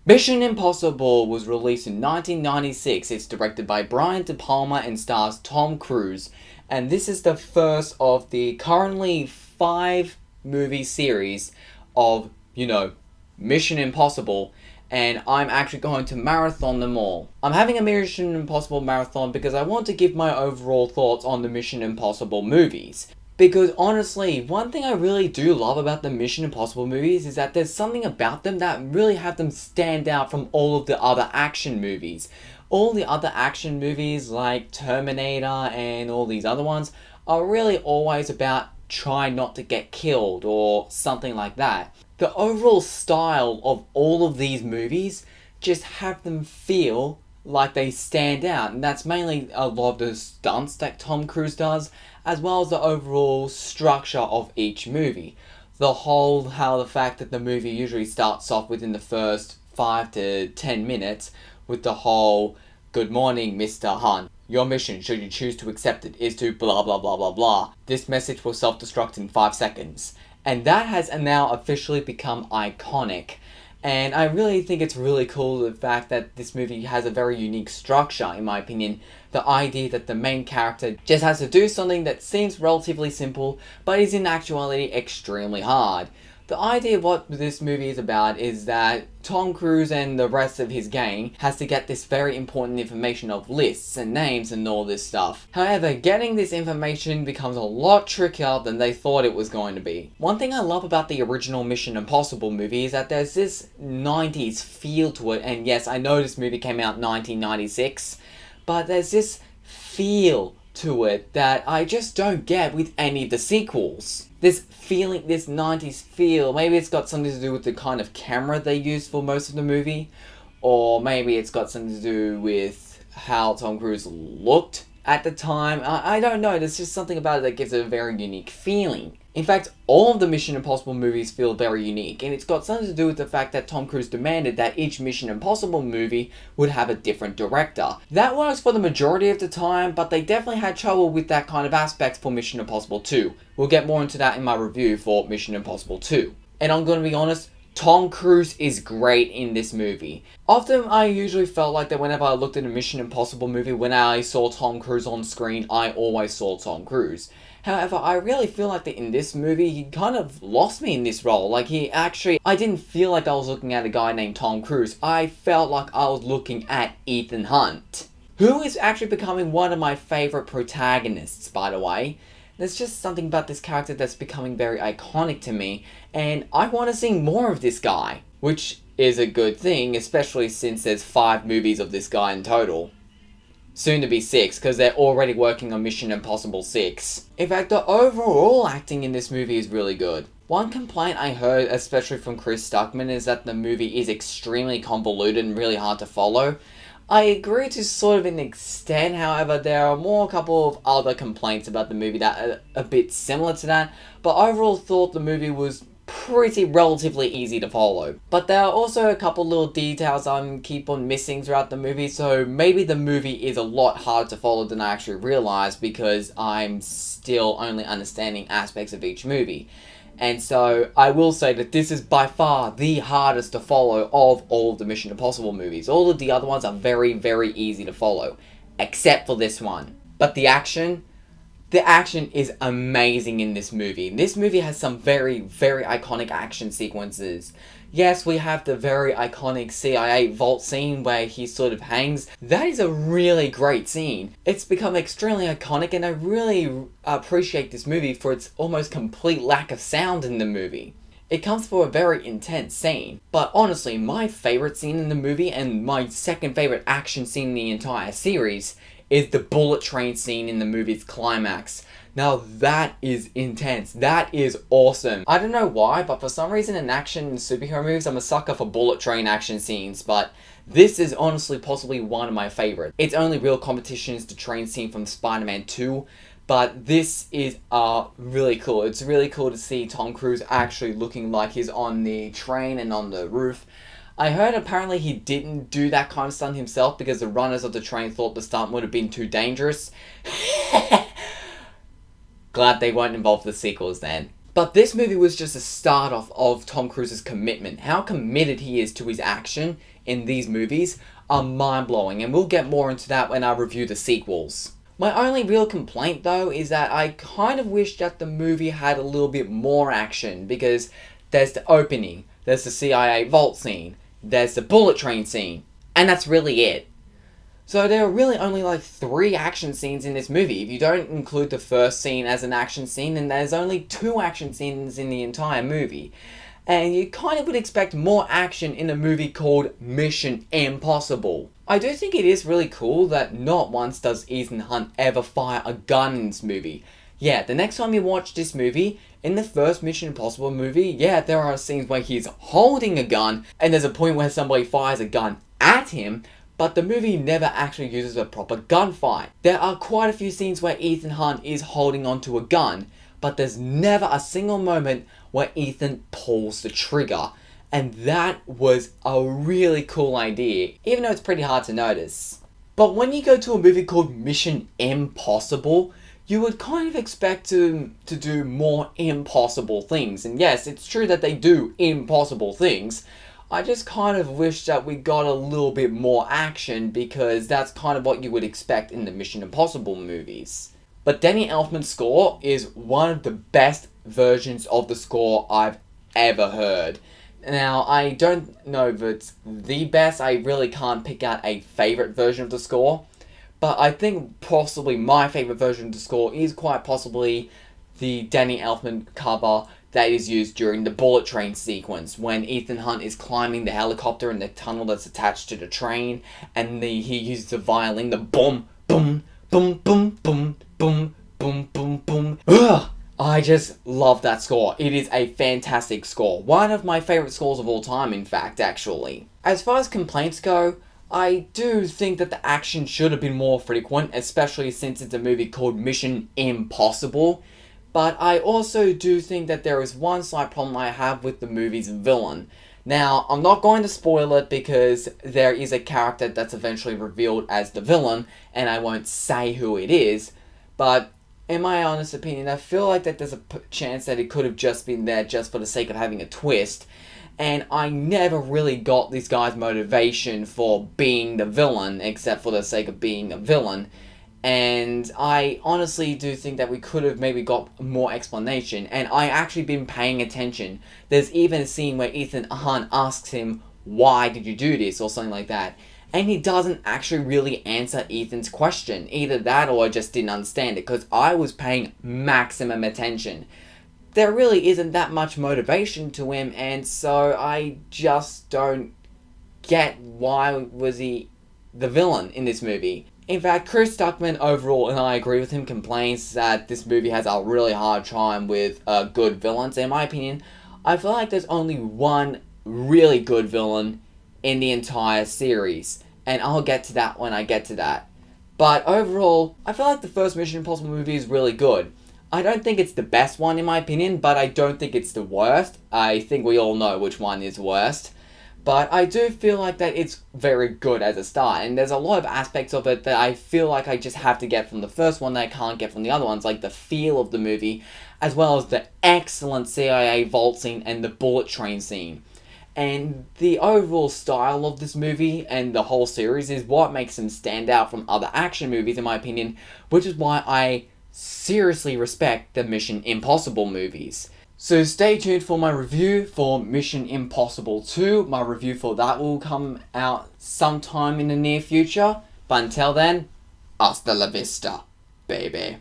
Mission Impossible was released in 1996. It's directed by Brian De Palma and stars Tom Cruise. And this is the first of the currently 5 movie series of, Mission Impossible. And I'm actually going to marathon them all. I'm having a Mission Impossible marathon because I want to give my overall thoughts on the Mission Impossible movies. Because honestly, one thing I really do love about the Mission Impossible movies is that there's something about them that really have them stand out from all of the other action movies. All the other action movies like Terminator and all these other ones are really always about trying not to get killed or something like that. The overall style of all of these movies just have them feel like they stand out, and that's mainly a lot of the stunts that Tom Cruise does, as well as the overall structure of each movie. The fact that the movie usually starts off within the first 5 to 10 minutes with the whole, "Good morning, Mr. Hunt. Your mission, should you choose to accept it, is to blah blah blah blah blah. This message will self-destruct in 5 seconds." And that has now officially become iconic. And I really think it's really cool the fact that this movie has a very unique structure, in my opinion. The idea that the main character just has to do something that seems relatively simple, but is in actuality extremely hard. The idea of what this movie is about is that Tom Cruise and the rest of his gang has to get this very important information of lists and names and all this stuff. However, getting this information becomes a lot trickier than they thought it was going to be. One thing I love about the original Mission Impossible movie is that there's this 90s feel to it, and yes, I know this movie came out in 1996, but there's this feel to it that I just don't get with any of the sequels. This feeling, this 90s feel, maybe it's got something to do with the kind of camera they used for most of the movie, or maybe it's got something to do with how Tom Cruise looked at the time. I don't know, there's just something about it that gives it a very unique feeling. In fact, all of the Mission Impossible movies feel very unique, and it's got something to do with the fact that Tom Cruise demanded that each Mission Impossible movie would have a different director. That works for the majority of the time, but they definitely had trouble with that kind of aspect for Mission Impossible 2. We'll get more into that in my review for Mission Impossible 2. And I'm going to be honest, Tom Cruise is great in this movie. Often I usually felt like that whenever I looked at a Mission Impossible movie, when I saw Tom Cruise on screen, I always saw Tom Cruise. However, I really feel like that in this movie, he kind of lost me in this role. I didn't feel like I was looking at a guy named Tom Cruise. I felt like I was looking at Ethan Hunt, who is actually becoming one of my favorite protagonists, by the way. There's just something about this character that's becoming very iconic to me, and I want to see more of this guy, which is a good thing, especially since there's 5 movies of this guy in total. Soon to be 6, because they're already working on Mission Impossible 6. In fact, the overall acting in this movie is really good. One complaint I heard, especially from Chris Stuckman, is that the movie is extremely convoluted and really hard to follow. I agree to sort of an extent, however, there are a couple of other complaints about the movie that are a bit similar to that, but overall thought the movie was pretty relatively easy to follow. But there are also a couple little details I keep on missing throughout the movie, so maybe the movie is a lot harder to follow than I actually realized because I'm still only understanding aspects of each movie. And so I will say that this is by far the hardest to follow of all of the Mission Impossible movies. All of the other ones are very, very easy to follow, except for this one. But the action is amazing in this movie. This movie has some very, very iconic action sequences. Yes, we have the very iconic CIA vault scene where he sort of hangs. That is a really great scene. It's become extremely iconic, and I really appreciate this movie for its almost complete lack of sound in the movie. It comes for a very intense scene. But honestly, my favorite scene in the movie, and my second favorite action scene in the entire series, is the bullet train scene in the movie's climax. Now that is intense. That is awesome. I don't know why, but for some reason in action and superhero movies, I'm a sucker for bullet train action scenes, but this is honestly possibly one of my favorites. Its only real competition is the train scene from Spider-Man 2, but this is really cool. It's really cool to see Tom Cruise actually looking like he's on the train and on the roof. I heard apparently he didn't do that kind of stunt himself because the runners of the train thought the stunt would have been too dangerous. Glad they weren't involved with the sequels then. But this movie was just a start off of Tom Cruise's commitment. How committed he is to his action in these movies are mind-blowing, and we'll get more into that when I review the sequels. My only real complaint though is that I kind of wish that the movie had a little bit more action, because there's the opening, there's the CIA vault scene, there's the bullet train scene, and that's really it. So there are really only like 3 action scenes in this movie. If you don't include the first scene as an action scene, then there's only 2 action scenes in the entire movie. And you kind of would expect more action in a movie called Mission Impossible. I do think it is really cool that not once does Ethan Hunt ever fire a gun in this movie. Yeah, the next time you watch this movie, in the first Mission Impossible movie, yeah, there are scenes where he's holding a gun, and there's a point where somebody fires a gun at him, but the movie never actually uses a proper gunfight. There are quite a few scenes where Ethan Hunt is holding onto a gun, but there's never a single moment where Ethan pulls the trigger. And that was a really cool idea, even though it's pretty hard to notice. But when you go to a movie called Mission Impossible, you would kind of expect to do more impossible things. And yes, it's true that they do impossible things. I just kind of wish that we got a little bit more action, because that's kind of what you would expect in the Mission Impossible movies. But Danny Elfman's score is one of the best versions of the score I've ever heard. Now, I don't know if it's the best, I really can't pick out a favourite version of the score, but I think possibly my favourite version of the score is quite possibly the Danny Elfman cover that is used during the bullet train sequence, when Ethan Hunt is climbing the helicopter in the tunnel that's attached to the train, and he uses the violin, the boom, boom, boom, boom, boom, boom, boom, boom, boom. Ugh! I just love that score. It is a fantastic score. One of my favourite scores of all time, in fact, actually. As far as complaints go, I do think that the action should have been more frequent, especially since it's a movie called Mission Impossible. But I also do think that there is one slight problem I have with the movie's villain. Now, I'm not going to spoil it because there is a character that's eventually revealed as the villain, and I won't say who it is, but in my honest opinion, I feel like that there's a chance that it could have just been there just for the sake of having a twist, and I never really got this guy's motivation for being the villain, except for the sake of being a villain. And I honestly do think that we could have maybe got more explanation. And I actually been paying attention. There's even a scene where Ethan Hunt asks him, "Why did you do this?" or something like that. And he doesn't actually really answer Ethan's question. Either that or I just didn't understand it, because I was paying maximum attention. There really isn't that much motivation to him, and so I just don't get why was he the villain in this movie. In fact, Chris Stuckman overall, and I agree with him, complains that this movie has a really hard time with good villains. In my opinion, I feel like there's only one really good villain in the entire series, and I'll get to that when I get to that. But overall, I feel like the first Mission Impossible movie is really good. I don't think it's the best one in my opinion, but I don't think it's the worst. I think we all know which one is worst. But I do feel like that it's very good as a start, and there's a lot of aspects of it that I feel like I just have to get from the first one that I can't get from the other ones, like the feel of the movie, as well as the excellent CIA vault scene and the bullet train scene. And the overall style of this movie and the whole series is what makes them stand out from other action movies in my opinion, which is why I seriously respect the Mission Impossible movies. So stay tuned for my review for Mission Impossible 2. My review for that will come out sometime in the near future. But until then, hasta la vista, baby.